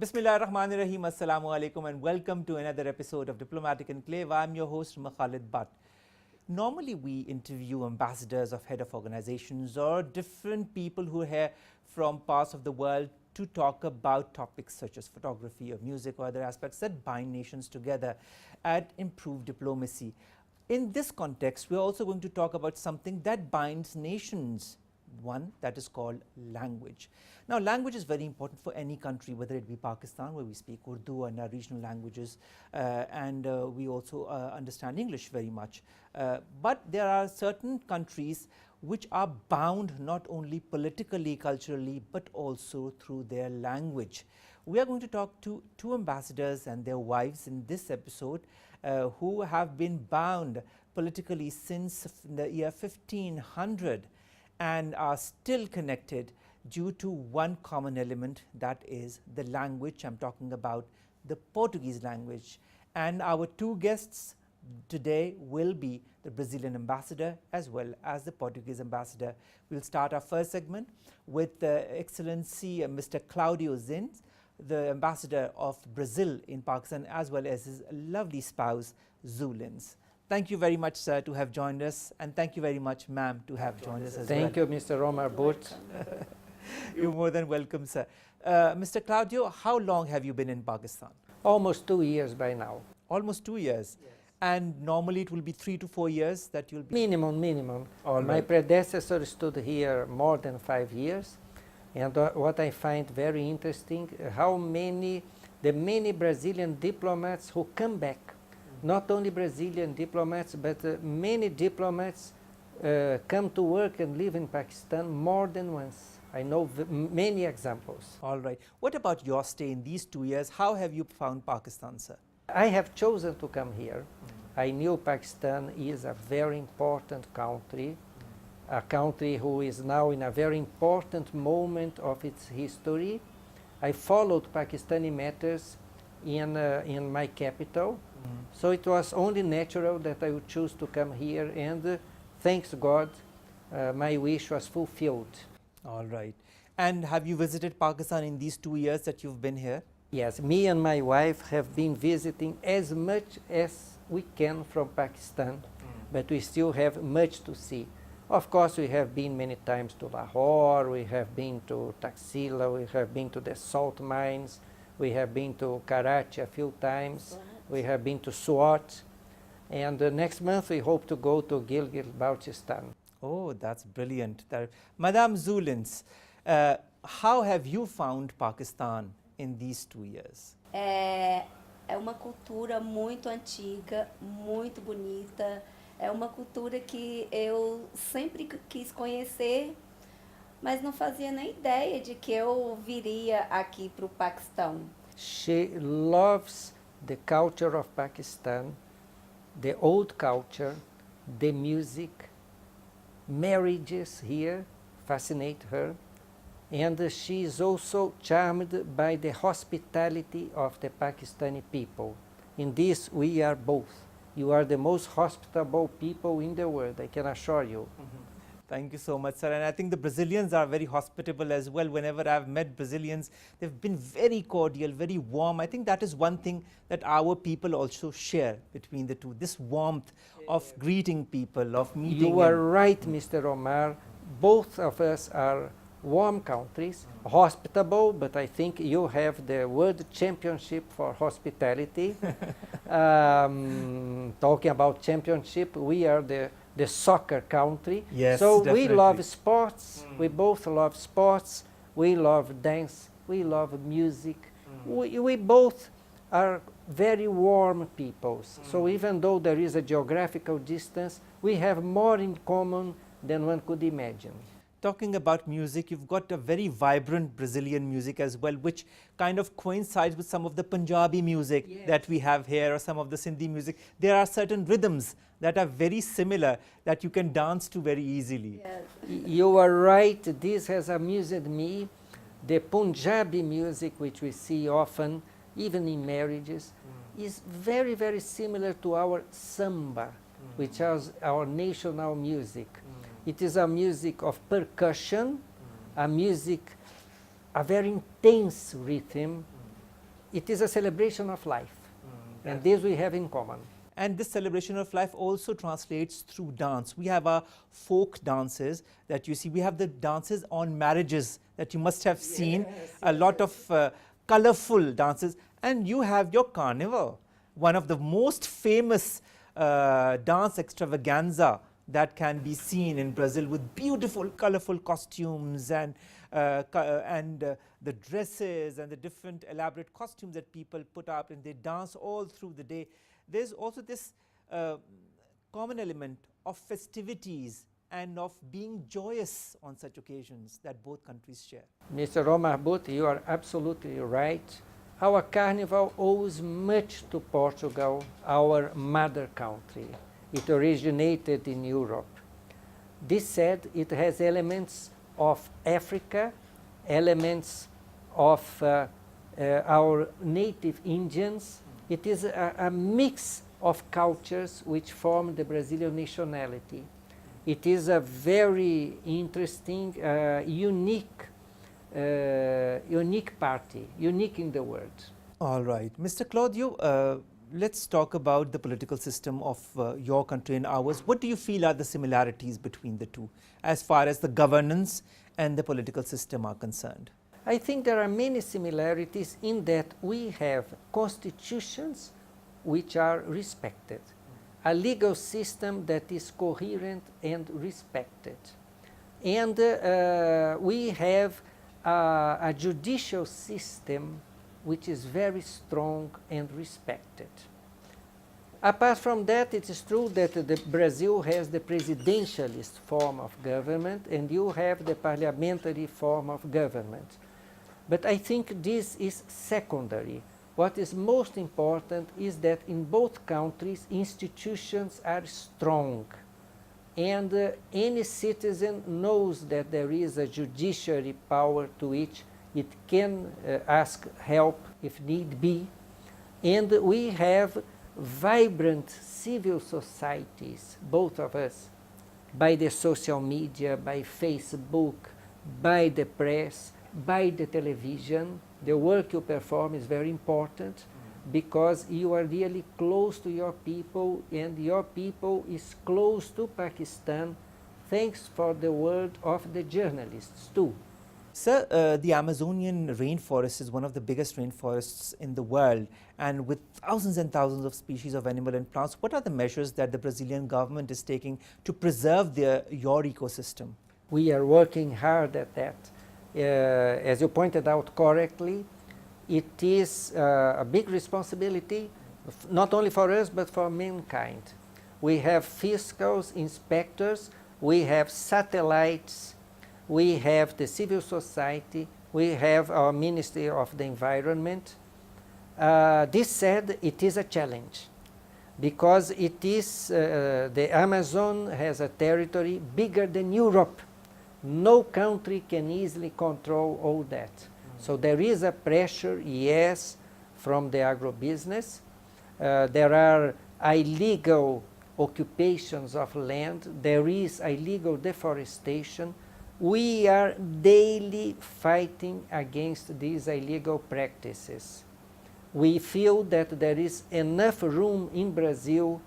Bismillahirrahmanirrahim. Assalamu alaikum and welcome to another episode of Diplomatic Enclave. I'm your host Khalid. Normally we interview ambassadors of head of organizations or different people who are here from parts of the world to talk about topics such as photography or music or other aspects that bind nations together and improve diplomacy. In this context, we're also going to talk about something that binds nations, one that is called language. Now, language is very important for any country, whether it be Pakistan, where we speak Urdu and our regional languages, and we also understand English very much. But there are certain countries which are bound not only politically, culturally, but also through their language. We are going to talk to two ambassadors and their wives in this episode who have been bound politically since the year 1500 and are still connected due to one common element, that is the language. I'm talking about the Portuguese language. And our two guests today will be the Brazilian ambassador as well as the Portuguese ambassador. We'll start our first segment with Excellency Mr. Claudio Zins, the ambassador of Brazil in Pakistan, as well as his lovely spouse Zulins. Thank you very much, sir, to have joined us, and thank you very much, ma'am, to have joined us as well. Thank you, Mr. Omer. You're more than welcome, sir. Mr. Claudio, how long have you been in Pakistan? Almost 2 years by now. Almost 2 years. Yes. And normally it will be 3 to 4 years that you'll be... Minimum. All My right. predecessor stood here more than 5 years. And what I find very interesting, the many Brazilian diplomats who come back. Not only Brazilian diplomats, but many diplomats come to work and live in Pakistan more than once. I know many examples. All right. What about your stay in these 2 years? How have you found Pakistan, sir? I have chosen to come here. I knew Pakistan is a very important country, a country who is now in a very important moment of its history. I followed Pakistani matters in my capital. So it was only natural that I would choose to come here, and thanks God, my wish was fulfilled. All right. And have you visited Pakistan in these 2 years that you've been here? Yes, me and my wife have been visiting as much as we can from Pakistan, but we still have much to see. Of course, we have been many times to Lahore, we have been to Taxila, we have been to the salt mines, we have been to Karachi a few times. We have been to Swat, and next month we hope to go to Gilgit-Baltistan. Oh, that's brilliant. Madame Zulins, how have you found Pakistan in these 2 years? É uma cultura muito antiga, muito bonita. É uma cultura que eu sempre quis conhecer, mas não fazia nem ideia de que eu viria aqui para o Paquistão. She loves the culture of Pakistan, the old culture, the music, marriages here fascinate her, and she is also charmed by the hospitality of the Pakistani people. In this, we are both. You are the most hospitable people in the world, I can assure you. Thank you so much, sir. And I think the Brazilians are very hospitable as well. Whenever I've met Brazilians, they've been very cordial, very warm. I think that is one thing that our people also share between the two, this warmth of greeting people, of meeting. You are right, Mr. Omer. Both of us are warm countries, hospitable, but I think you have the world championship for hospitality. Talking about championship, we are the soccer country. Yes, so definitely. we love sports, we both love sports, we love dance, we love music. We both are very warm peoples. So even though there is a geographical distance, we have more in common than one could imagine. Talking about music, you've got a very vibrant Brazilian music as well, which kind of coincides with some of the Punjabi music that we have here, or some of the Sindhi music. There are certain rhythms that are very similar that you can dance to very easily. Yes. You are right, this has amused me. The Punjabi music, which we see often, even in marriages, is very, very similar to our samba, which is our national music. It is a music of percussion, a very intense rhythm, it is a celebration of life, and this we have in common. And this celebration of life also translates through dance. We have our folk dances that you see. We have the dances on marriages that you must have seen. A lot of colorful dances. And you have your carnival, one of the most famous dance extravaganza that can be seen in Brazil, with beautiful colorful costumes and the dresses and the different elaborate costumes that people put up, and they dance all through the day. There's also this common element of festivities and of being joyous on such occasions that both countries share. Mr. Omer, you are absolutely right. Our carnival owes much to Portugal, our mother country. It originated in Europe. This said, it has elements of Africa, elements of our native Indians. It is a mix of cultures which form the Brazilian nationality. It is a very interesting, unique party, unique in the world. All right. Mr. Claudio, let's talk about the political system of your country and ours. What do you feel are the similarities between the two as far as the governance and the political system are concerned? I think there are many similarities in that we have constitutions which are respected, a legal system that is coherent and respected, and we have a judicial system which is very strong and respected. Apart from that, it is true that Brazil has the presidentialist form of government and you have the parliamentary form of government. But I think this is secondary. What is most important is that in both countries institutions are strong, and any citizen knows that there is a judiciary power to which it can ask help if need be, and we have vibrant civil societies, both of us, by the social media, by Facebook, by the press, by the television. The work you perform is very important because you are really close to your people, and your people is close to Pakistan, thanks for the work of the journalists too. Sir, the Amazonian rainforest is one of the biggest rainforests in the world, and with thousands and thousands of species of animal and plants. What are the measures that the Brazilian government is taking to preserve your ecosystem? We are working hard at that. As you pointed out correctly, it is a big responsibility, not only for us, but for mankind. We have fiscals, inspectors, we have satellites, we have the civil society, we have our Ministry of the Environment. This said, it is a challenge because it is, the Amazon has a territory bigger than Europe. No country can easily control all that. So there is a pressure, yes, from the agribusiness. There are illegal occupations of land. There is illegal deforestation. We are daily fighting against these illegal practices. We feel that there is enough room in Brazil.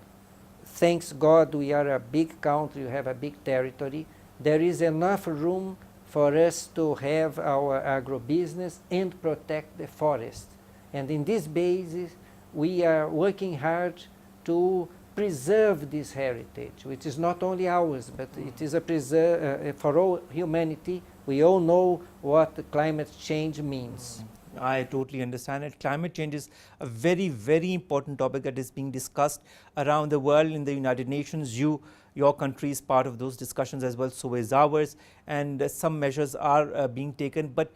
Thanks God, we are a big country, we have a big territory. There is enough room for us to have our agrobusiness and protect the forest. And in this basis, we are working hard to preserve this heritage, which is not only ours, but it is a for all humanity. We all know what climate change means. I totally understand it. Climate change is a very, very important topic that is being discussed around the world in the United Nations. Your country is part of those discussions as well, so is ours, and some measures are being taken. But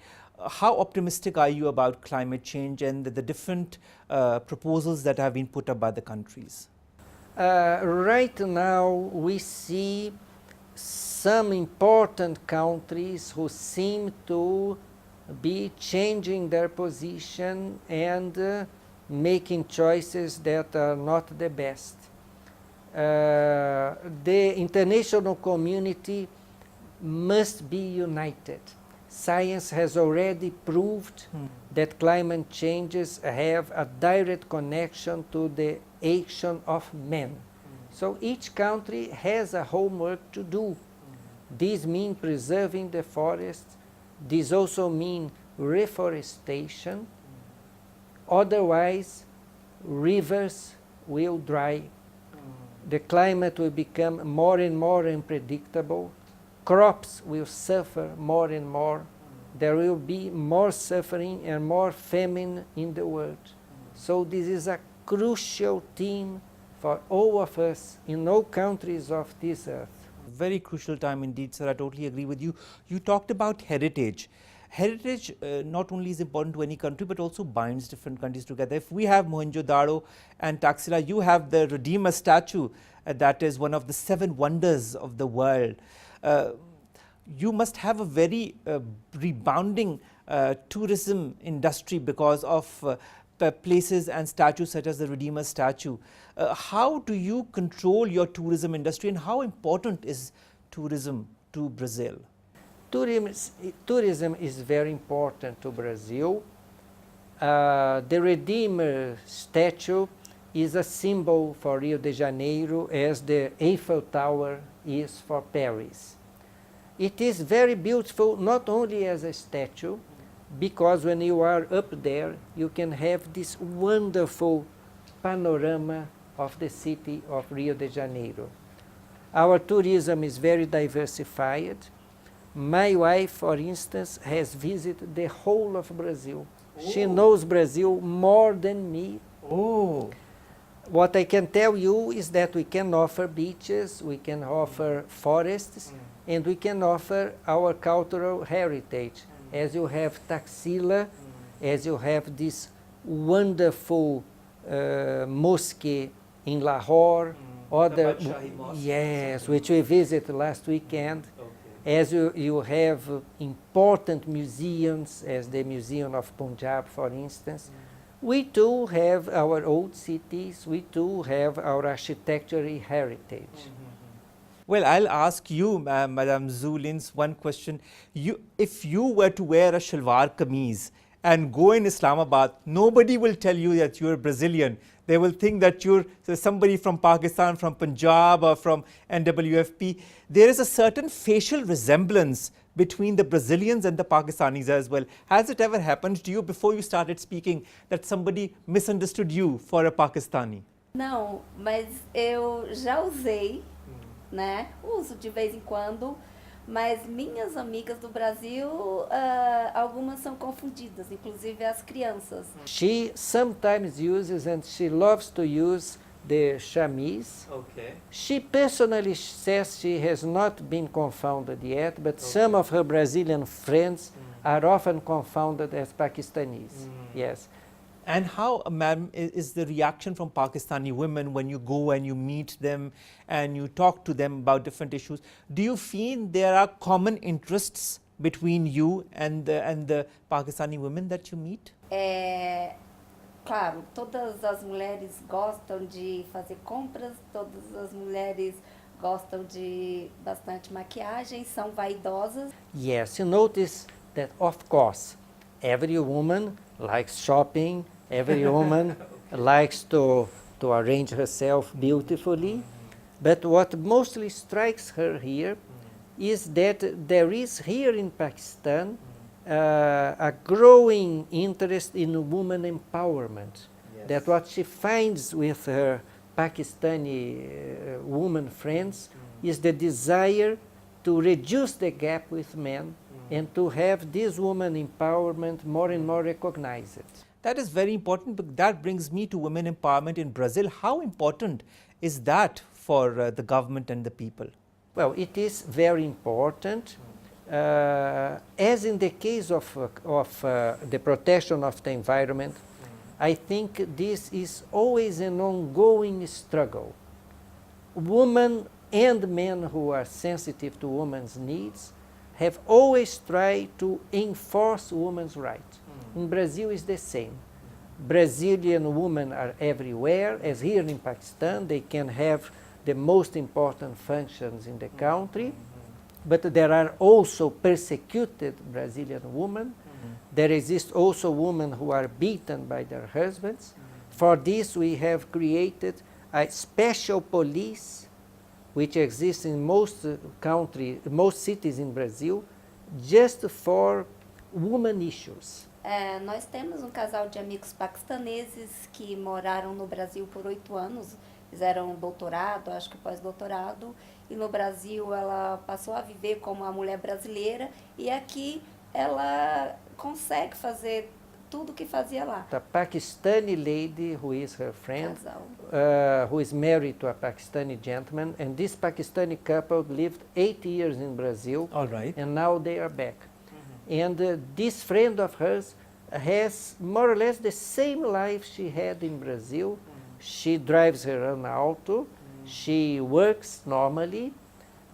how optimistic are you about climate change and the different proposals that have been put up by the countries? Right now, we see some important countries who seem to be changing their position and making choices that are not the best. The international community must be united. Science has already proved that climate changes have a direct connection to the action of men. So each country has a homework to do. This means preserving the forests. This also means reforestation. Otherwise, rivers will dry. The climate will become more and more unpredictable. Crops will suffer more and more. There will be more suffering and more famine in the world. So this is a crucial theme for all of us in all countries of this earth. Very crucial time indeed, sir. I totally agree with you. You talked about heritage. Heritage not only is important to any country but also binds different countries together. If we have Mohenjo-daro and Taxila, you have the Redeemer statue that is one of the 7 wonders of the world. You must have a very rebounding tourism industry because of places and statues such as the Redeemer statue. How do you control your tourism industry and how important is tourism to Brazil? Tourism is very important to Brazil. The Redeemer statue is a symbol for Rio de Janeiro as the Eiffel Tower is for Paris. It is very beautiful not only as a statue, because when you are up there you can have this wonderful panorama of the city of Rio de Janeiro. Our tourism is very diversified. My wife, for instance, has visited the whole of Brazil. Oh. She knows Brazil more than me. Oh. What I can tell you is that we can offer beaches, we can offer forests, and we can offer our cultural heritage. As you have Taxila, as you have this wonderful mosque in Lahore, other, yes, which we visited last weekend. As you have important museums, as the Museum of Punjab, for instance. We too have our old cities, we too have our architectural heritage. Well, I'll ask you, Madame Zulins, one question. If you were to wear a shalwar kameez and go in Islamabad, nobody will tell you that you're Brazilian. They will think that you're somebody from Pakistan, from Punjab or from NWFP. There is a certain facial resemblance between the Brazilians and the Pakistanis as well. Has it ever happened to you before you started speaking that somebody misunderstood you for a Pakistani? Não, mas eu já usei, né? Uso de vez em quando, mas minhas amigas do Brasil, algumas são confundidas, inclusive as crianças. She sometimes uses, and she loves to use, the chemise. Okay. She personally says she has not been confounded yet, but some of her Brazilian friends are often confounded as Pakistanis. Yes. And how, ma'am, is the reaction from Pakistani women when you go and you meet them and you talk to them about different issues? Do you feel there are common interests between you and the Pakistani women that you meet? Claro, todas as mulheres gostam de fazer compras, todas as mulheres gostam de bastante maquiagem, são vaidosas. Yes, you notice that, of course, every woman likes shopping, every woman likes to arrange herself beautifully, but what mostly strikes her here is that there is here in Pakistan a growing interest in woman empowerment. Yes. That what she finds with her Pakistani woman friends is the desire to reduce the gap with men and to have this woman empowerment more and more recognized. That is very important, but that brings me to women empowerment in Brazil. How important is that for the government and the people? Well, it is very important. As in the case of the protection of the environment, I think this is always an ongoing struggle. Women and men who are sensitive to women's needs have always tried to enforce women's rights. In Brazil is the same. Brazilian women are everywhere, as here in Pakistan, they can have the most important functions in the country. but there are also persecuted Brazilian women. There exist also women who are beaten by their husbands. For this, we have created a special police, which exists in most most cities in Brazil, just for women issues. Nós temos um casal de amigos paquistaneses que moraram no Brasil por 8 anos, fizeram doutorado, acho que pós-doutorado, e no Brasil ela passou a viver como uma mulher brasileira, e aqui ela consegue fazer tudo que fazia lá. A Pakistani lady who is her friend, Casal. who is married to a Pakistani gentleman, and this Pakistani couple lived 8 years in Brazil, All right. and now they are back. And this friend of hers has more or less the same life she had in Brazil. She drives her own auto, she works normally,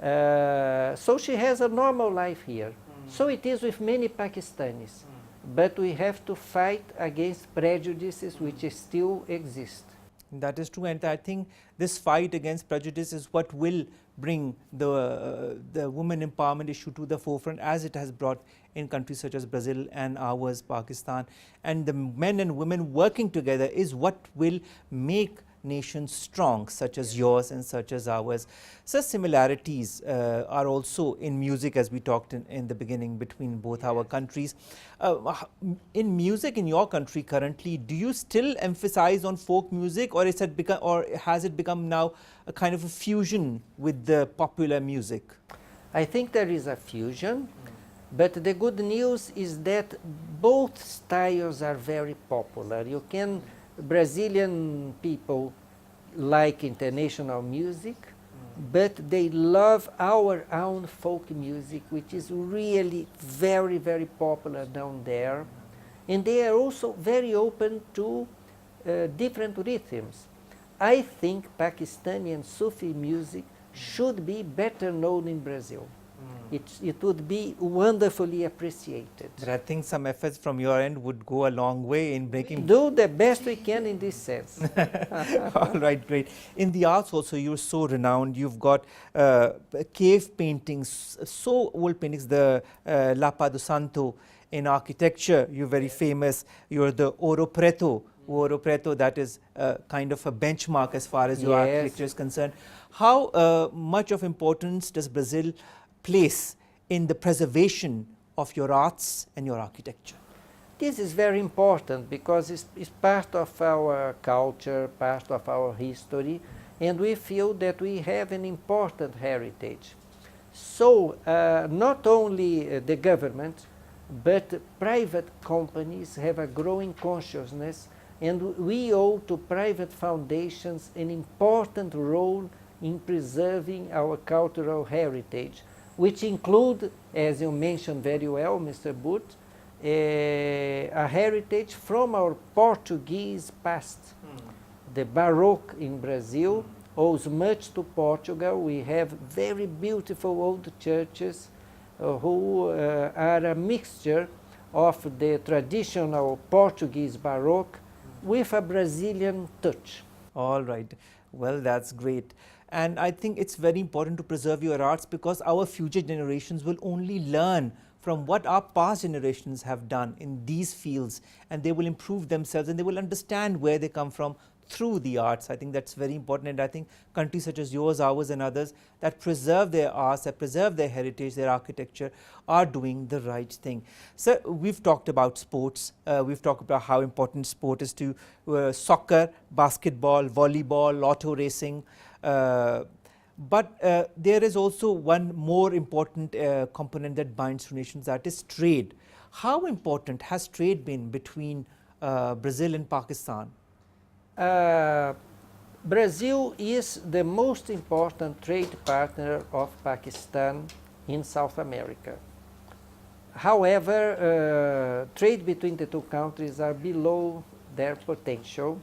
so she has a normal life here. So it is with many Pakistanis. But we have to fight against prejudices which still exist. That is true, and I think this fight against prejudice is what will bring the women empowerment issue to the forefront, as it has brought in countries such as Brazil and ours, Pakistan. And the men and women working together is what will make nations strong, such as yours and such as ours. Such similarities are also in music, as we talked in the beginning, between both our countries. In music in your country currently, do you still emphasize on folk music, or has it become now a kind of a fusion with the popular music? I think there is a fusion, but the good news is that both styles are very popular. Brazilian people like international music, but they love our own folk music, which is really very, very popular down there. And they are also very open to different rhythms. I think Pakistani and Sufi music should be better known in Brazil. It would be wonderfully appreciated. But I think some efforts from your end would go a long way in making. Do the best we can in this sense. All right, great. In the arts also, you're so renowned. You've got cave paintings, so old paintings, the Lapa do Santo. In architecture, you're very famous. You're the Ouro Preto. Ouro Preto, that is kind of a benchmark as far as your architecture is concerned. How much of importance does Brazil place in the preservation of your arts and your architecture? This is very important because it's part of our culture, part of our history, and we feel that we have an important heritage. So not only the government, but private companies have a growing consciousness, and we owe to private foundations an important role in preserving our cultural heritage, which include, as you mentioned very well, Mr. Booth, a heritage from our Portuguese past. The Baroque in Brazil owes much to Portugal. We have very beautiful old churches who are a mixture of the traditional Portuguese Baroque with a Brazilian touch. All right. Well, that's great. And I think it's very important to preserve your arts, because our future generations will only learn from what our past generations have done in these fields, and they will improve themselves and they will understand where they come from through the arts. I think that's very important, and I think countries such as yours, ours and others that preserve their arts, that preserve their heritage, their architecture, are doing the right thing. So we've talked about sports, we've talked about how important sport is to soccer, basketball, volleyball, auto racing, but there is also one more important component that binds two nations, that is trade. How important has trade been between Brazil and Pakistan? Brazil is the most important trade partner of Pakistan in South America. However, trade between the two countries are below their potential.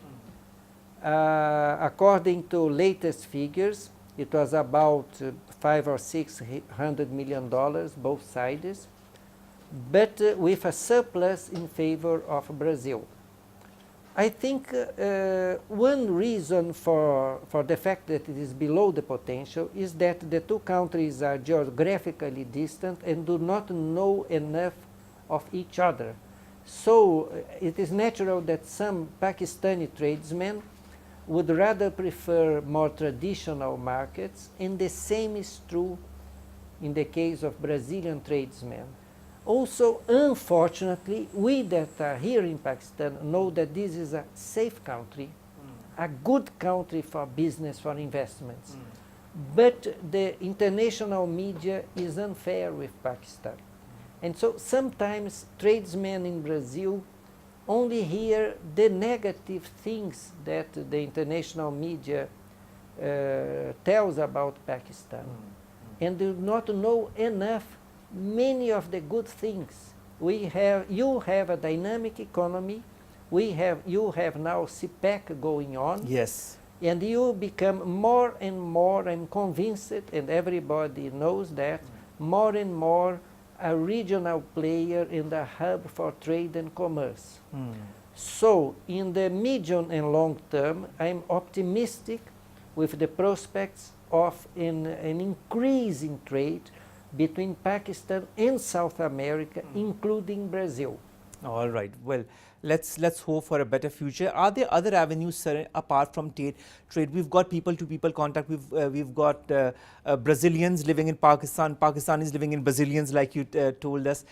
According to latest figures, it was about $500 or $600 million, both sides, but with a surplus in favor of Brazil. I think one reason for the fact that it is below the potential is that the two countries are geographically distant and do not know enough of each other. So it is natural that some Pakistani tradesmen would rather prefer more traditional markets, and the same is true in the case of Brazilian tradesmen. Also, unfortunately, we that are here in Pakistan know that this is a safe country, a good country for business, for investments. But the international media is unfair with Pakistan. And so sometimes tradesmen in Brazil only hear the negative things that the international media tells about Pakistan and do not know enough many of the good things. You have a dynamic economy. You have now CPEC going on. Yes. And you become more and more, I'm convinced, and everybody knows that, more and more a regional player in the hub for trade and commerce. So in the medium and long term, I'm optimistic with the prospects of an increase in trade between Pakistan and South America, including Brazil. All right. Well, let's hope for a better future. Are there other avenues, sir, apart from trade? We've got people-to-people contact. We've got Brazilians living in Pakistan, Pakistanis living in Brazilians, like you told us.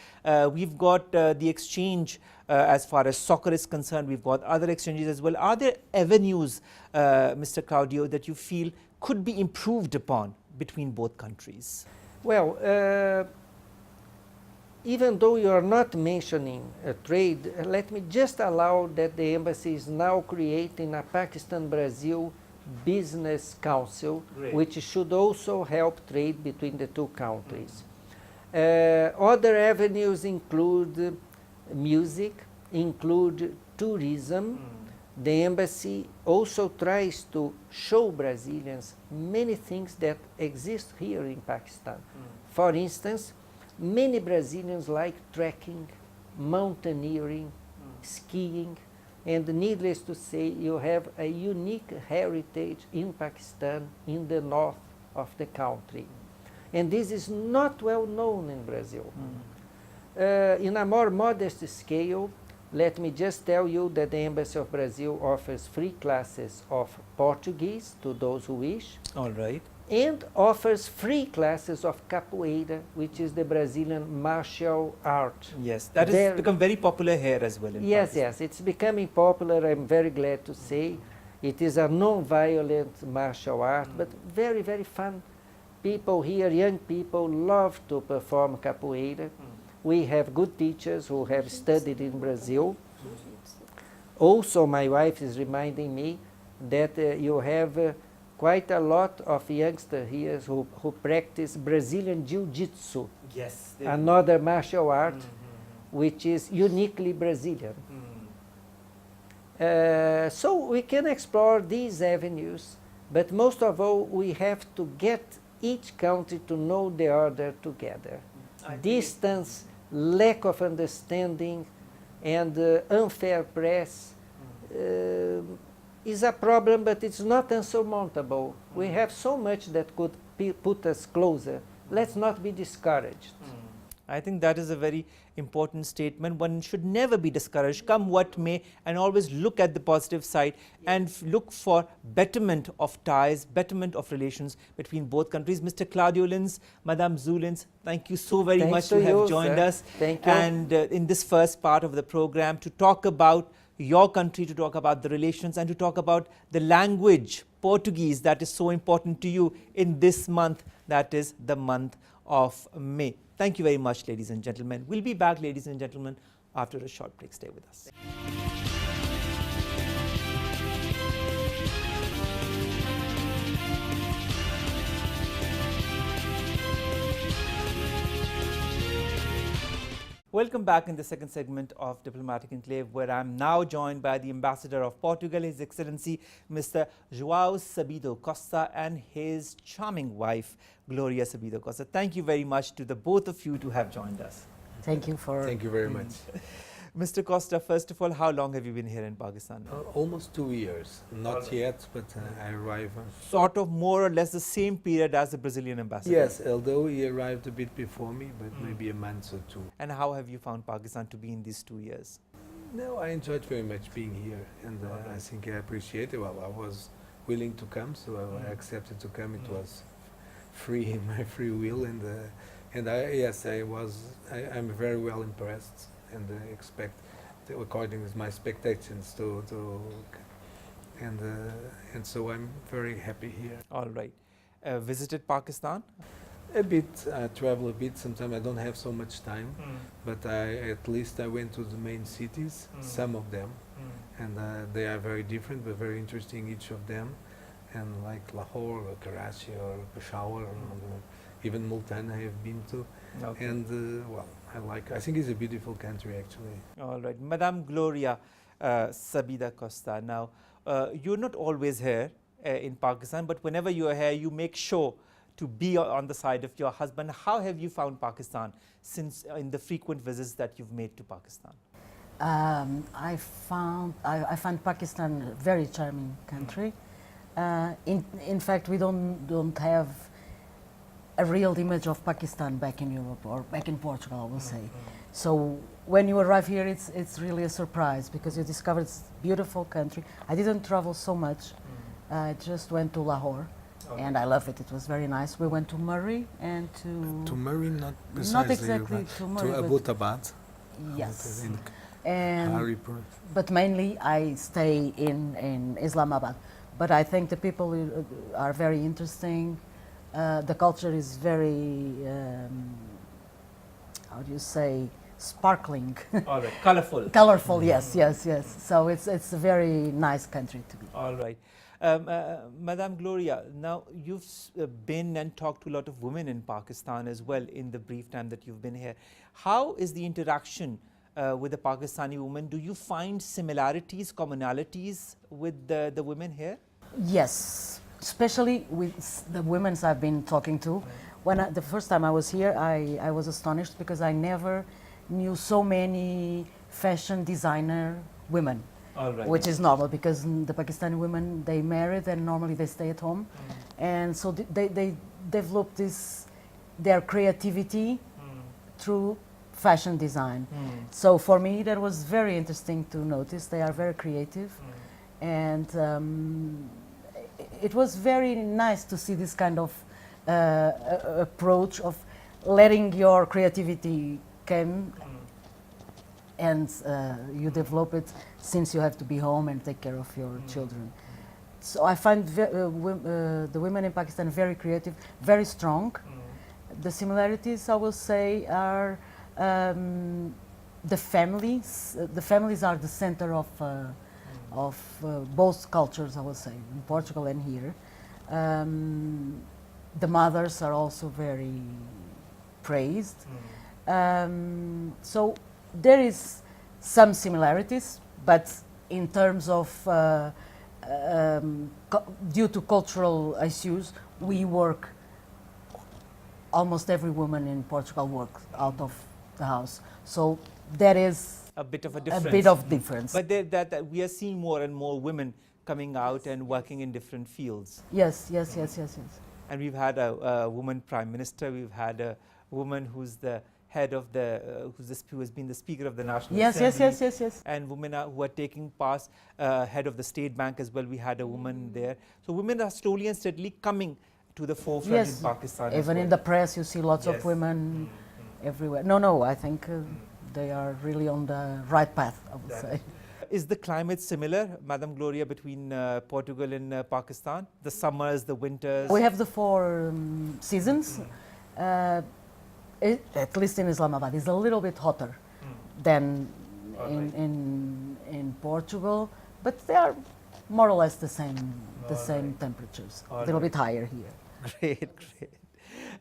We've got the exchange as far as soccer is concerned. We've got other exchanges as well. Are there avenues, Mr. Claudio, that you feel could be improved upon between both countries? Well, even though you are not mentioning trade, let me just allow that the embassy is now creating a Pakistan-Brazil Business Council, Great. which should also help trade between the two countries. Other avenues include music, include tourism. The embassy also tries to show Brazilians many things that exist here in Pakistan. For instance, many Brazilians like trekking, mountaineering, skiing, and needless to say, you have a unique heritage in Pakistan in the north of the country. And this is not well known in Brazil. In a more modest scale, let me just tell you that the Embassy of Brazil offers free classes of Portuguese to those who wish. All right. And offers free classes of capoeira, which is the Brazilian martial art. Yes, that has become very popular here as well. Yes, yes, it's becoming popular, I'm very glad to say. It is a non-violent martial art, but very, very fun. People here, young people, love to perform capoeira. We have good teachers who have studied in Brazil. Also, my wife is reminding me that you have quite a lot of youngsters here who practice Brazilian Jiu-Jitsu, Yes. another martial art which is uniquely Brazilian. So we can explore these avenues, but most of all, we have to get each country to know the other together. Distance, lack of understanding, and unfair press is a problem, but it's not insurmountable. We have so much that could put us closer. Let's not be discouraged. I think that is a very important statement. One should never be discouraged, come what may, and always look at the positive side and look for betterment of ties, betterment of relations between both countries. Mr. Claudio Lins, Madame Zulins, thank you so very much to have joined us. Thank you. And in this first part of the program, to talk about your country, to talk about the relations, and to talk about the language, Portuguese, that is so important to you in this month, that is the month of May. Thank you very much, ladies and gentlemen. We'll be back, ladies and gentlemen, after a short break. Stay with us. Welcome back in the second segment of Diplomatic Enclave, where I'm now joined by the Ambassador of Portugal, His Excellency Mr. João Sabido Costa, and his charming wife, Gloria Sabido Costa. Thank you very much to the both of you to have joined us. Thank you for... Thank you very much. Mr. Costa, first of all, how long have you been here in Pakistan? Almost 2 years. Not yet, but I arrived. Sort of more or less the same period as the Brazilian ambassador. Yes, although he arrived a bit before me, but maybe a month or two. And how have you found Pakistan to be in these 2 years? No, I enjoyed very much being here, and I think I appreciate it. Well, I was willing to come, so I accepted to come. It was free, my free will, and yes, I'm very well impressed, and expect, according to my expectations, and so I'm very happy here. All right. Visited Pakistan? A bit, I travel a bit. Sometimes I don't have so much time, but at least I went to the main cities, some of them, and they are very different but very interesting, each of them, and like Lahore or Karachi or Peshawar, even Multan I have been to, Okay. and well, I think it's a beautiful country actually. All right. Madame Gloria Sabida Costa, now you're not always here in Pakistan, but whenever you are here, you make sure to be on the side of your husband. How have you found Pakistan since in the frequent visits that you've made to Pakistan? I find Pakistan a very charming country. In fact, we don't have a real image of Pakistan back in Europe or back in Portugal, I will say. So when you arrive here, it's really a surprise because you discover it's a beautiful country. I didn't travel so much. I just went to Lahore. Okay. And I love it. It was very nice. We went to Murray and To Murray, not precisely, not exactly but to Murray, to Abbottabad. yes, In and Haripur. but mainly I stay in Islamabad. But I think the people are very interesting. The culture is very, how do you say, sparkling, All right. Colorful. colorful. Yes, yes, yes. So it's a very nice country to be. All right. Madame Gloria, now you've been and talked to a lot of women in Pakistan as well in the brief time that you've been here. How is the interaction with the Pakistani women? Do you find similarities, commonalities with the women here? Yes, especially with the women I've been talking to. The first time I was here, I was astonished because I never knew so many fashion designer women. All right. Which is normal because the Pakistani women, they married and normally they stay at home, and so they develop their creativity through fashion design. So for me that was very interesting to notice. They are very creative, and it was very nice to see this kind of approach of letting your creativity come and you develop it since you have to be home and take care of your children. So I find the women in Pakistan very creative, very strong. The similarities, I will say, are the families. The families are the center of both cultures, I will say, in Portugal and here. The mothers are also very praised. So there is some similarities, but in terms of due to cultural issues, we work. Almost every woman in Portugal works out of the house, so there is A bit of a difference. a bit of difference. But that we are seeing more and more women coming out and working in different fields. Yes. And we've had a woman prime minister. We've had a woman who's the head of who has been the speaker of the National Assembly. Yes. And women who are taking part, head of the State Bank as well. We had a woman there. So women are slowly and steadily coming to the forefront in Pakistan. as Even well. in the press, you see lots Yes. of women everywhere. No, I think they are really on the right path, I would say. Is the climate similar, Madam Gloria, between Portugal and Pakistan? The summers, the winters? We have the 4 seasons. At least in Islamabad, it's a little bit hotter than in Portugal, but they are more or less the same temperatures. A little bit higher here. Great.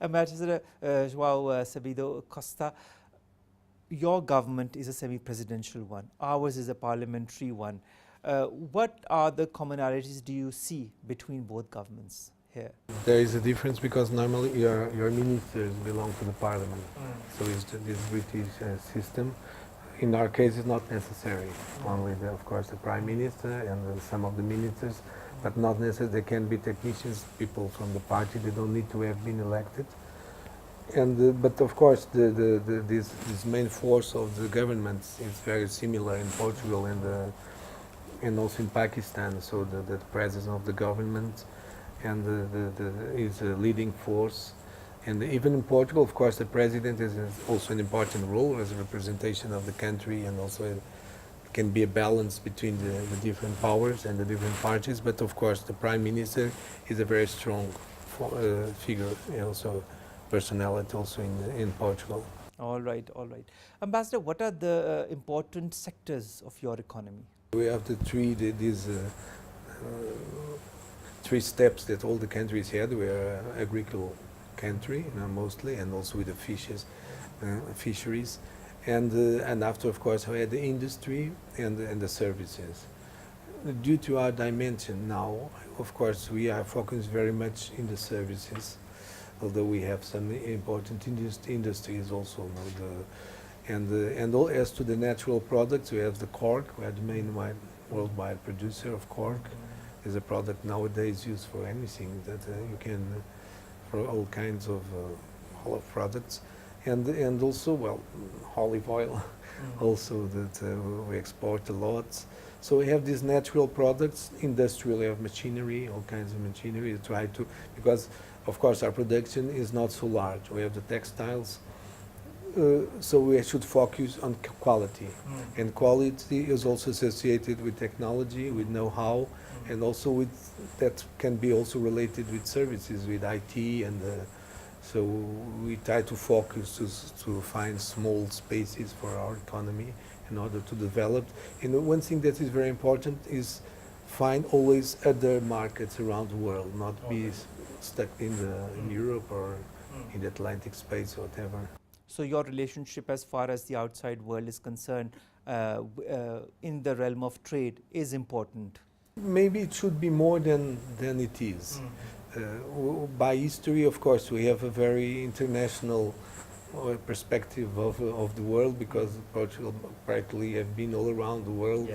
Ambassador João Sabido Costa, your government is a semi-presidential one. Ours is a parliamentary one. What are the commonalities do you see between both governments here? There is a difference because normally your ministers belong to the parliament. So it's this British system. in our case, it's not necessary. Only, of course, the Prime Minister and some of the ministers, but not necessarily. They can be technicians, people from the party. They don't need to have been elected. And but of course, this main force of the government is very similar in Portugal and also in Pakistan. So the president of the government and is a leading force. And even in Portugal, of course, the president is also an important role as a representation of the country, and also it can be a balance between the different powers and the different parties. But of course, the prime minister is a very strong figure, also personality, also in Portugal. All right, all right. Ambassador, what are the important sectors of your economy? We have these three steps that all the countries had. We are an agricultural country, mostly, and also with the fisheries, and after, of course, we had the industry and the services. Due to our dimension now, of course, we are focused very much in the services, although we have some important industries also. As to the natural products, we have the cork. We are the main worldwide producer of cork. It's a product nowadays used for anything that you can, for all kinds of olive products, and also, well, olive oil, also that we export a lot. So we have these natural products. Industrial, we have machinery, all kinds of machinery. We try to, because of course our production is not so large. We have the textiles, so we should focus on quality, and quality is also associated with technology, with know-how, and also with that can be also related with services, with IT, and so we try to focus to find small spaces for our economy in order to develop. And one thing that is very important is find always other markets around the world, not be stuck in Europe or in the Atlantic space or whatever. So your relationship as far as the outside world is concerned in the realm of trade is important. Maybe it should be more than it is. By history, of course, we have a very international perspective of the world, because Portugal practically have been all around the world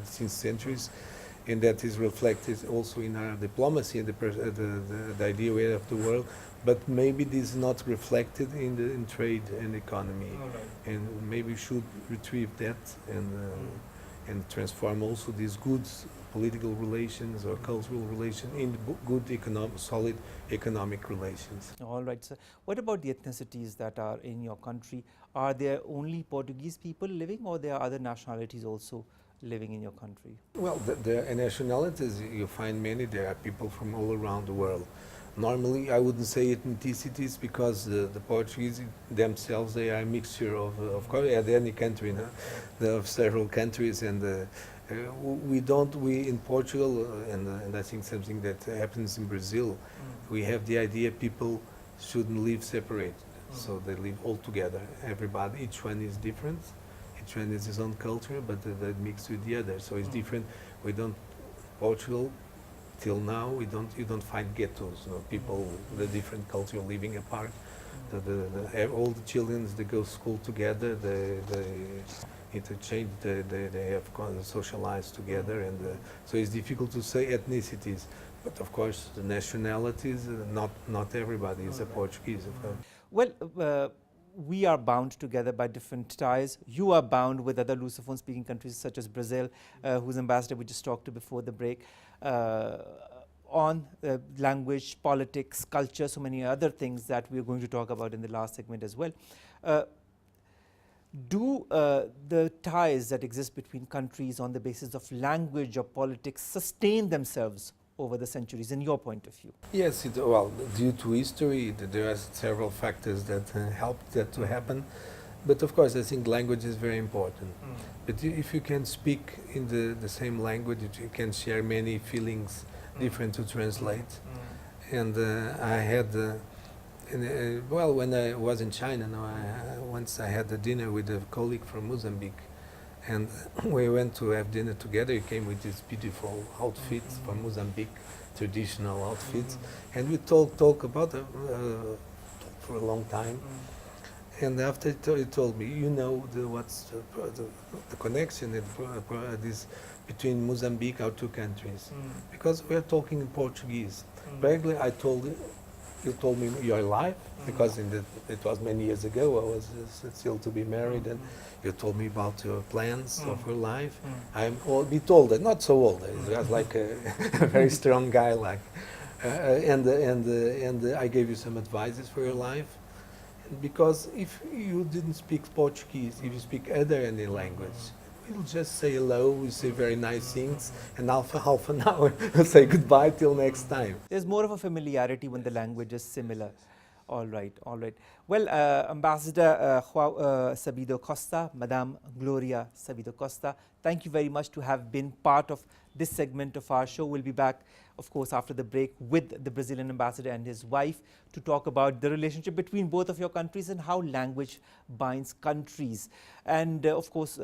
since centuries, and that is reflected also in our diplomacy and the idea we have of the world. But maybe this is not reflected in trade and economy, and maybe we should retrieve that and transform also these good political relations or cultural relations in good solid economic relations. All right, sir. What about the ethnicities that are in your country? Are there only Portuguese people living, or there are other nationalities also living in your country? Well, the nationalities, you find many. There are people from all around the world. Normally, I wouldn't say ethnicities, because the Portuguese themselves, they are a mixture of course, at any country, of several countries, and we in Portugal, and I think something that happens in Brazil, we have the idea people shouldn't live separate, so they live all together. Everybody, each one is different, each one has his own culture, but they mix with the other, so it's different. We don't, Portugal, till now, you don't find ghettos, people, the different culture living apart. All the children, they go to school together, they interchange, they have socialized together, and so it's difficult to say ethnicities. But of course, the nationalities, not everybody is a Portuguese. Well, we are bound together by different ties. You are bound with other Lusophone-speaking countries such as Brazil, whose ambassador we just talked to before the break, on language, politics, culture, so many other things that we are going to talk about in the last segment as well. Do the ties that exist between countries on the basis of language or politics sustain themselves over the centuries, in your point of view? Yes, well, due to history, there are several factors that helped that to happen. But of course, I think language is very important. But if you can speak in the same language, you can share many feelings different to translate. And I had, well, when I was in China, once I had a dinner with a colleague from Mozambique, and we went to have dinner together. He came with these beautiful outfits from Mozambique, traditional outfits, and we talk about for a long time. And after he told me, you know, what's the connection this between Mozambique, our two countries, because we're talking in Portuguese. Regularly, you told me your life, because it was many years ago. I was still to be married, and you told me about your plans of your life. I'm a bit older, not so old. I was like a very strong guy, like, and I gave you some advices for your life. Because if you didn't speak Portuguese, if you speak any language, we'll just say hello, we say very nice things, and half an hour say goodbye till next time. There's more of a familiarity when the language is similar. All right, all right. Well, Ambassador João Sabido Costa, Madame Gloria Sabido Costa, thank you very much to have been part of this segment of our show. We'll be back, of course, after the break with the Brazilian ambassador and his wife to talk about the relationship between both of your countries and how language binds countries. And, of course,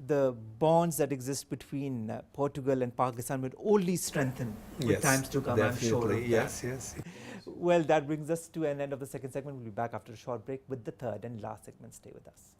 the bonds that exist between Portugal and Pakistan will only strengthen with times to come, I'm sure of that. Yes, yes. Well, that brings us to an end of the second segment. We'll be back after a short break with the third and last segment. Stay with us.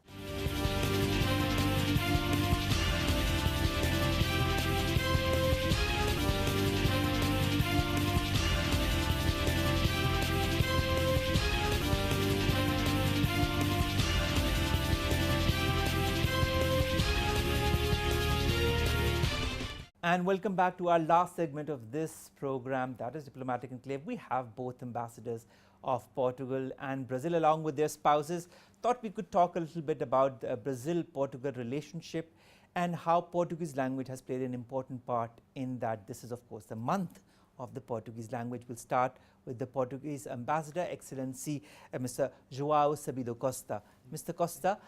And welcome back to our last segment of this program, that is Diplomatic Enclave. We have both ambassadors of Portugal and Brazil along with their spouses. Thought we could talk a little bit about the Brazil-Portugal relationship and how Portuguese language has played an important part in that. This is, of course, the month of the Portuguese language. We'll start with the Portuguese ambassador, Excellency Mr. João Sabido Costa. Mr. Costa,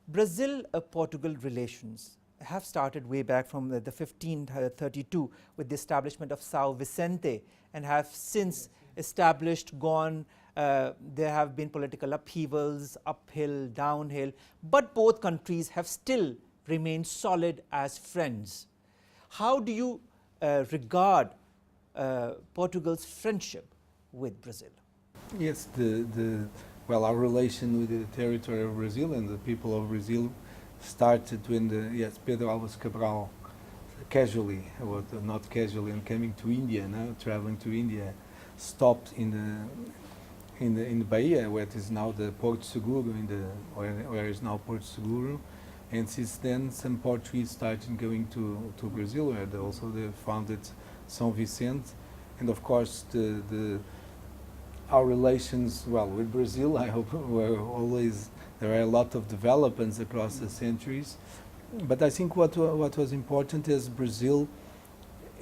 Brazil-Portugal relations have started way back from the 1532 with the establishment of São Vicente, and have since established, gone, there have been political upheavals, uphill, downhill, but both countries have still remained solid as friends. How do you regard Portugal's friendship with Brazil? Yes, well, our relation with the territory of Brazil and the people of Brazil started when Pedro Alves Cabral casually, or not casually, and coming to India, traveling to India, stopped in the Bahia, where it is now the Porto Seguro, where is now Porto Seguro, and since then some Portuguese started going to Brazil, where they founded São Vicente, and of course our relations, well, with Brazil, I hope, were always. There are a lot of developments across the centuries, but I think what was important is Brazil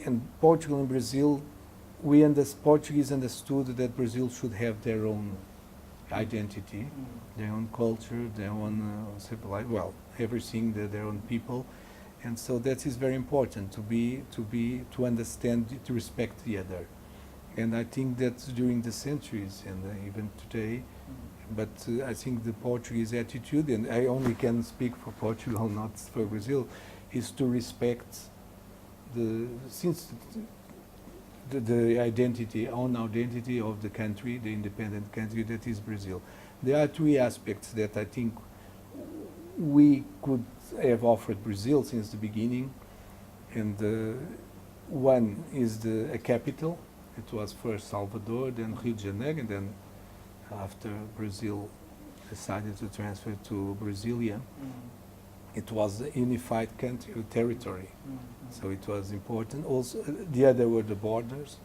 and Portugal and Brazil, Portuguese understood that Brazil should have their own identity, their own culture, their own everything, their own people, and so that is very important to understand, to respect the other, and I think that during the centuries and even today. But I think the Portuguese attitude, and I only can speak for Portugal, not for Brazil, is to respect the identity, own identity of the country, the independent country that is Brazil. There are three aspects that I think we could have offered Brazil since the beginning, and one is a capital. It was first Salvador, then Rio de Janeiro, and then after Brazil decided to transfer to Brasilia, it was a unified country, territory. So it was important. Also, the other were the borders,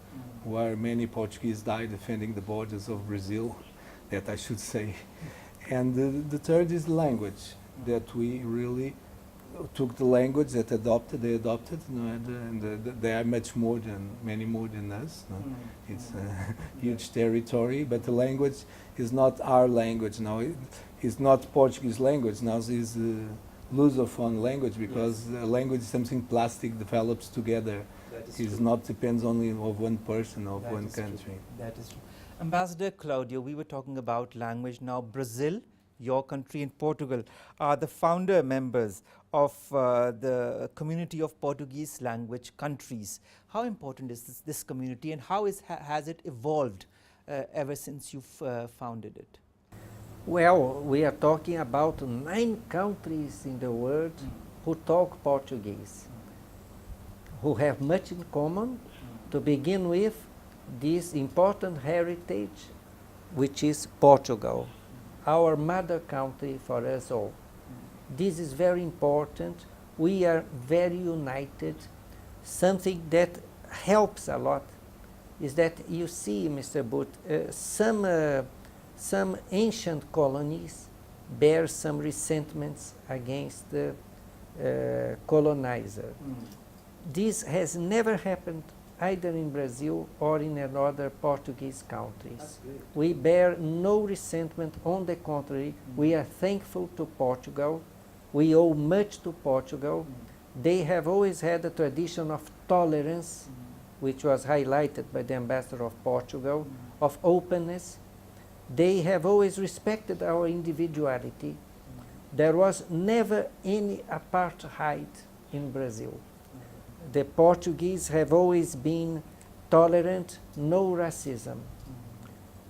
where many Portuguese died defending the borders of Brazil, that I should say. And the third is language, that we really took the language that they adopted, and they are many more than us. It's a huge territory, but the language is not our language now. It's not Portuguese language now. It's Lusophone language, because language is something plastic, develops together. It not depends only on one person or one country. That is true. Ambassador Claudio, we were talking about language. Now Brazil, your country, and Portugal are the founder members of the community of Portuguese language countries. How important is this community, and how has it evolved ever since you've founded it? Well, we are talking about 9 countries in the world who talk Portuguese, who have much in common. To begin with, this important heritage, which is Portugal, our mother country for us all. This is very important. We are very united. Something that helps a lot is that you see, Mr. Booth, some ancient colonies bear some resentments against the colonizer. This has never happened either in Brazil or in another Portuguese countries. We bear no resentment. On the contrary, we are thankful to Portugal. We owe much to Portugal. They have always had a tradition of tolerance, which was highlighted by the ambassador of Portugal, of openness. They have always respected our individuality. There was never any apartheid in Brazil. The Portuguese have always been tolerant, no racism.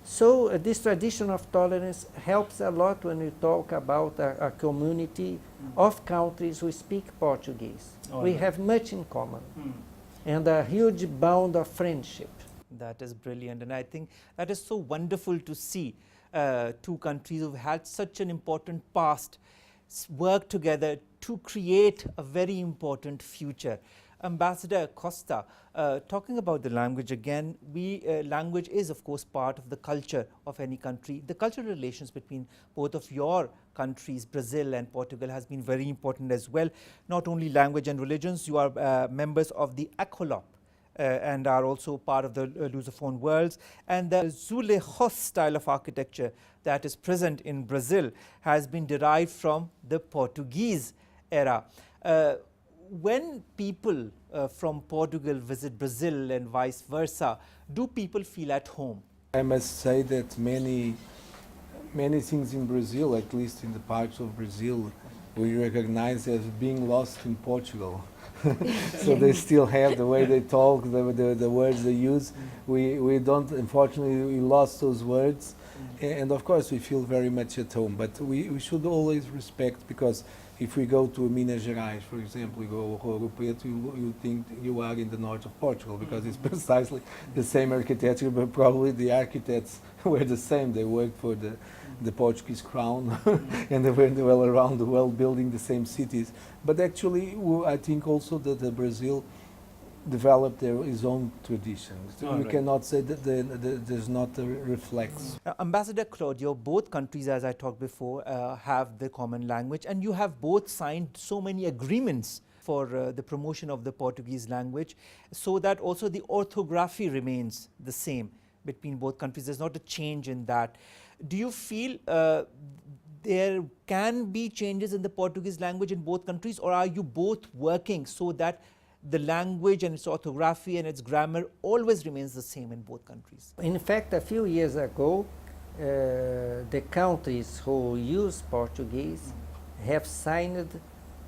So this tradition of tolerance helps a lot when we talk about a community of countries who speak Portuguese. We have much in common and a huge bond of friendship. That is brilliant, and I think that is so wonderful to see two countries who've had such an important past work together to create a very important future. Ambassador Costa, talking about the language again, language is of course part of the culture of any country. The cultural relations between both of your countries, Brazil and Portugal, has been very important as well. Not only language and religions, you are members of the ACOLOP and are also part of the Lusophone worlds. And the Azulejos style of architecture that is present in Brazil has been derived from the Portuguese era. When people from Portugal visit Brazil and vice versa, do people feel at home? I must say that many things in Brazil, at least in the parts of Brazil, we recognize as being lost in Portugal. So they still have the way they talk, the words they use. We don't, unfortunately, we lost those words. And of course we feel very much at home, but we should always respect, because if we go to Minas Gerais, for example, you go to Ouro Preto, you think you are in the north of Portugal, because it's precisely the same architecture, but probably the architects were the same. They worked for the Portuguese crown and they went well around the world building the same cities. But actually, I think also that Brazil developed his own traditions. You cannot say that there's not a reflex. Ambassador Claudio, both countries, as I talked before, have the common language, and you have both signed so many agreements for the promotion of the Portuguese language, so that also the orthography remains the same between both countries. There's not a change in that. Do you feel there can be changes in the Portuguese language in both countries, or are you both working so that the language and its orthography and its grammar always remains the same in both countries? In fact, a few years ago, the countries who use Portuguese have signed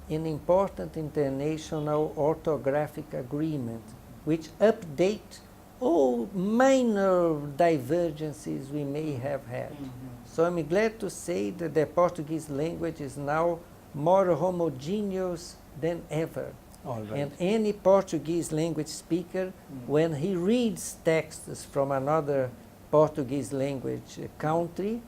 an important international orthographic agreement which update all minor divergences we may have had. So I'm glad to say that the Portuguese language is now more homogeneous than ever. And any Portuguese language speaker, when he reads texts from another Portuguese language country,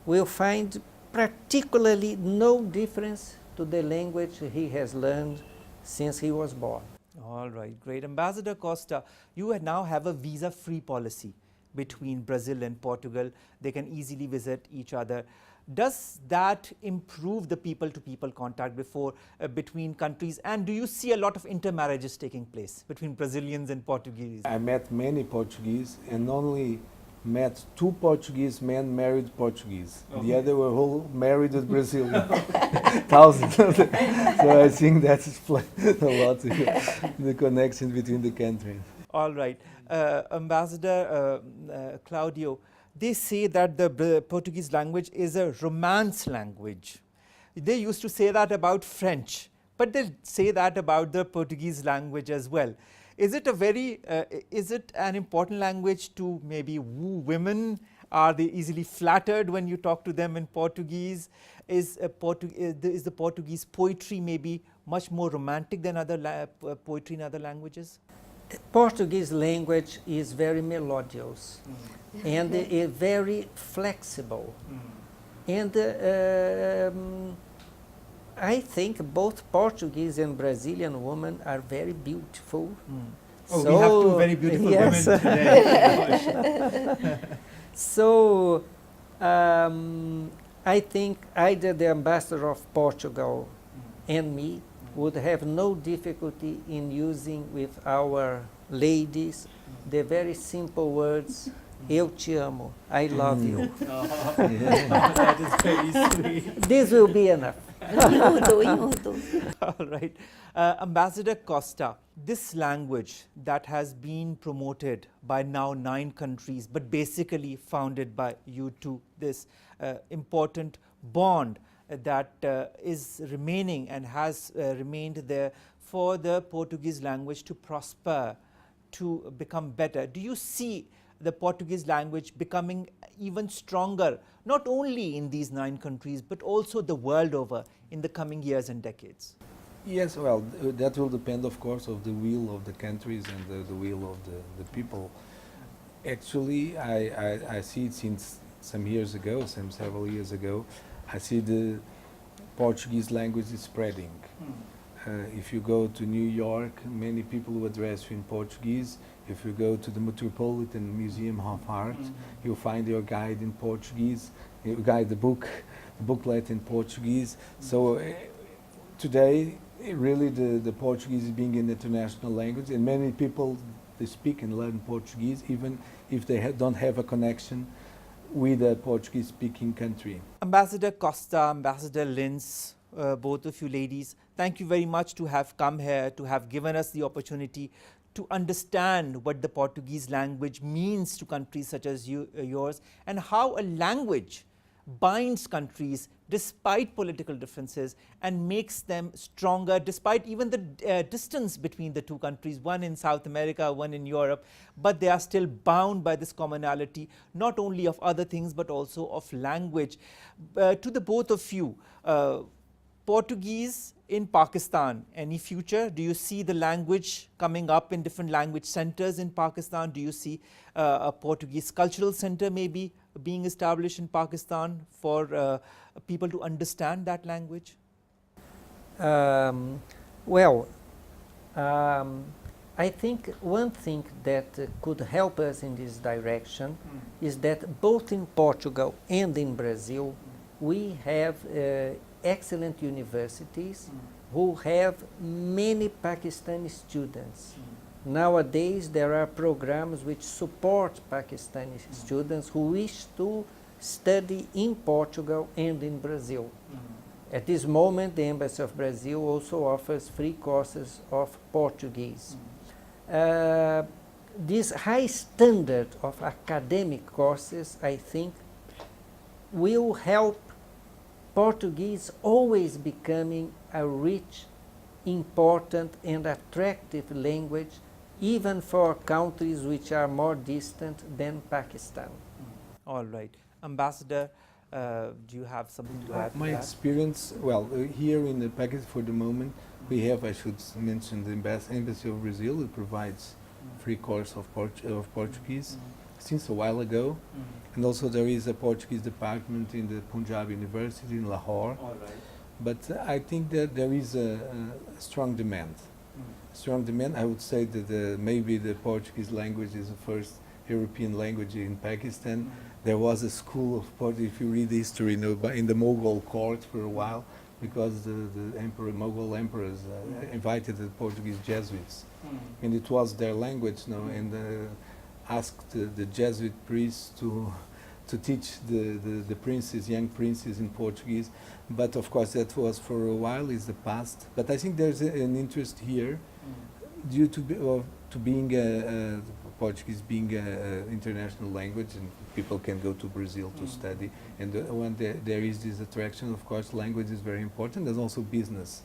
will find particularly no difference to the language he has learned since he was born. All right, great. Ambassador Costa, you now have a visa-free policy between Brazil and Portugal. They can easily visit each other. Does that improve the people-to-people contact between countries? And do you see a lot of intermarriages taking place between Brazilians and Portuguese? I met many Portuguese and only met 2 Portuguese men married Portuguese. The other were all married with Brazilian. Thousands of them. So I think that explains a lot the connection between the countries. All right. Ambassador Claudio, they say that the Portuguese language is a romance language. They used to say that about French, but they say that about the Portuguese language as well. Is it an important language to maybe woo women, Are they easily flattered when you talk to them in Portuguese? Is the Portuguese poetry maybe much more romantic than other poetry in other languages? Portuguese language is very melodious and very flexible. And I think both Portuguese and Brazilian women are very beautiful. Oh, we have two very beautiful yes. women today. So I think either the ambassador of Portugal and me would have no difficulty in using with our ladies the very simple words, eu te amo, I love you. That is very sweet. This will be enough. All right. Ambassador Costa, this language that has been promoted by now 9 countries, but basically founded by you two, this important bond that is remaining and has remained there for the Portuguese language to prosper, to become better. Do you see the Portuguese language becoming even stronger, not only in these 9 countries, but also the world over in the coming years and decades? Yes, well, that will depend, of course, of the will of the countries and the will of the people. Actually, I see it since some years ago, several years ago, I see the Portuguese language is spreading. If you go to New York, many people will address you in Portuguese. If you go to the Metropolitan Museum of Art, you'll find your guide in Portuguese, your guide, the booklet in Portuguese. So today, really the Portuguese is being an international language, and many people, they speak and learn Portuguese, even if they don't have a connection with a Portuguese-speaking country. Ambassador Costa, Ambassador Linz, both of you ladies, thank you very much to have come here, to have given us the opportunity to understand what the Portuguese language means to countries such as yours, and how a language binds countries despite political differences and makes them stronger despite even the distance between the 2 countries, one in South America, one in Europe, but they are still bound by this commonality, not only of other things but also of language. To the both of you, Portuguese in Pakistan, any future? Do you see the language coming up in different language centers in Pakistan? Do you see a Portuguese cultural center maybe being established in Pakistan for people to understand that language? I think one thing that could help us in this direction is that both in Portugal and in Brazil, we have excellent universities who have many Pakistani students. Nowadays, there are programs which support Pakistani students who wish to study in Portugal and in Brazil. At this moment, the Embassy of Brazil also offers free courses of Portuguese. This high standard of academic courses, I think, will help Portuguese always becoming a rich, important and attractive language, even for countries which are more distant than Pakistan. All right. Ambassador, do you have something to add to My that? experience, well, here in the package for the moment, we have, I should mention, the Embassy of Brazil. It provides free course of Portuguese since a while ago. And also there is a Portuguese department in the Punjab University in Lahore. All right. But I think that there is a strong demand. Strong demand. I would say that maybe the Portuguese language is the first European language in Pakistan. There was a school of Portuguese, if you read history, in the Mughal court for a while, because the Mughal emperors invited the Portuguese Jesuits. And it was their language, and asked the Jesuit priests to teach the princes, young princes in Portuguese. But of course that was for a while, is the past. But I think there's an interest here due to being Portuguese being an international language, and people can go to Brazil to study. And when there is this attraction, of course, language is very important. There's also business.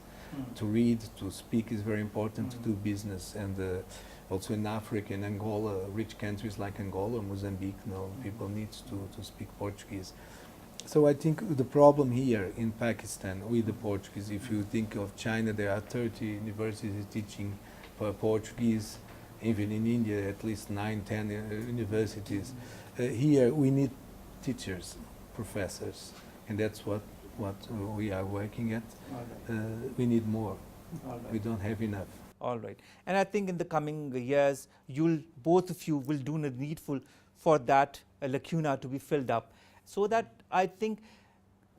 To read, to speak is very important, to do business. And Also in Africa, in Angola, rich countries like Angola, Mozambique, now people need to speak Portuguese. So I think the problem here in Pakistan with the Portuguese, if you think of China, there are 30 universities teaching Portuguese. Even in India, at least 9, 10 universities. Here we need teachers, professors, and that's what we are working at. We need more. We don't have enough. All right. And I think in the coming years, both of you will do the needful for that lacuna to be filled up. So that I think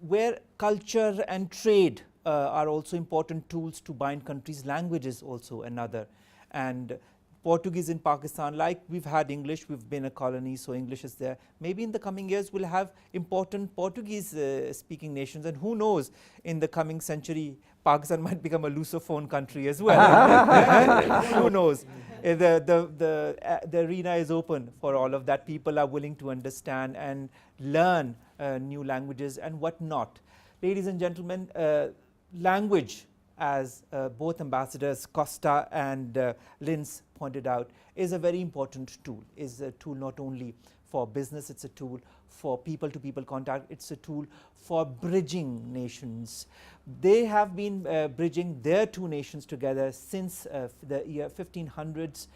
where culture and trade are also important tools to bind countries, languages also another. And Portuguese in Pakistan, like we've had English, we've been a colony, so English is there. Maybe in the coming years we'll have important Portuguese speaking nations, and who knows, in the coming century Pakistan might become a Lusophone country as well. Who knows? The arena is open for all of that. People are willing to understand and learn new languages and whatnot. Ladies and gentlemen, language, as both ambassadors Costa and Linz pointed out, is a very important tool. Is a tool not only for business, it's a tool for people-to-people contact, it's a tool for bridging nations. They have been bridging their two nations together since the year 1500s,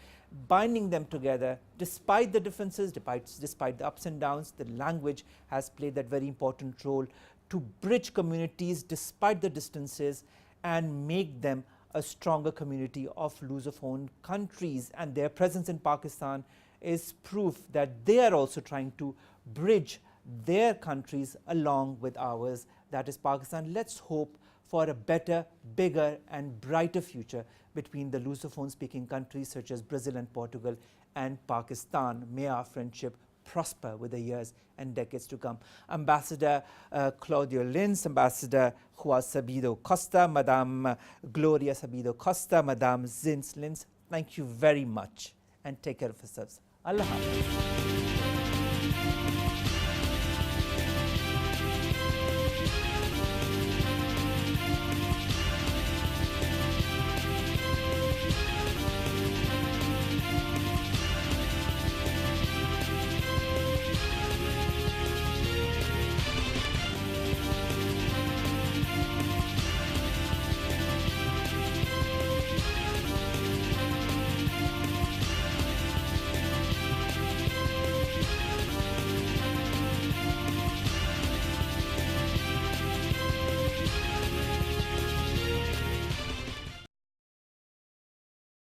binding them together despite the differences, despite the ups and downs. The language has played that very important role to bridge communities despite the distances and make them a stronger community of Lusophone countries. And their presence in Pakistan is proof that they are also trying to bridge their countries along with ours, that is Pakistan. Let's hope for a better, bigger and brighter future between the Lusophone speaking countries such as Brazil and Portugal and Pakistan. May our friendship prosper with the years and decades to come. Ambassador Claudio Linz, Ambassador Juan Sabido Costa, Madame Gloria Sabido Costa, Madame Zins Linz, thank you very much and take care of yourselves. Allah Hafiz.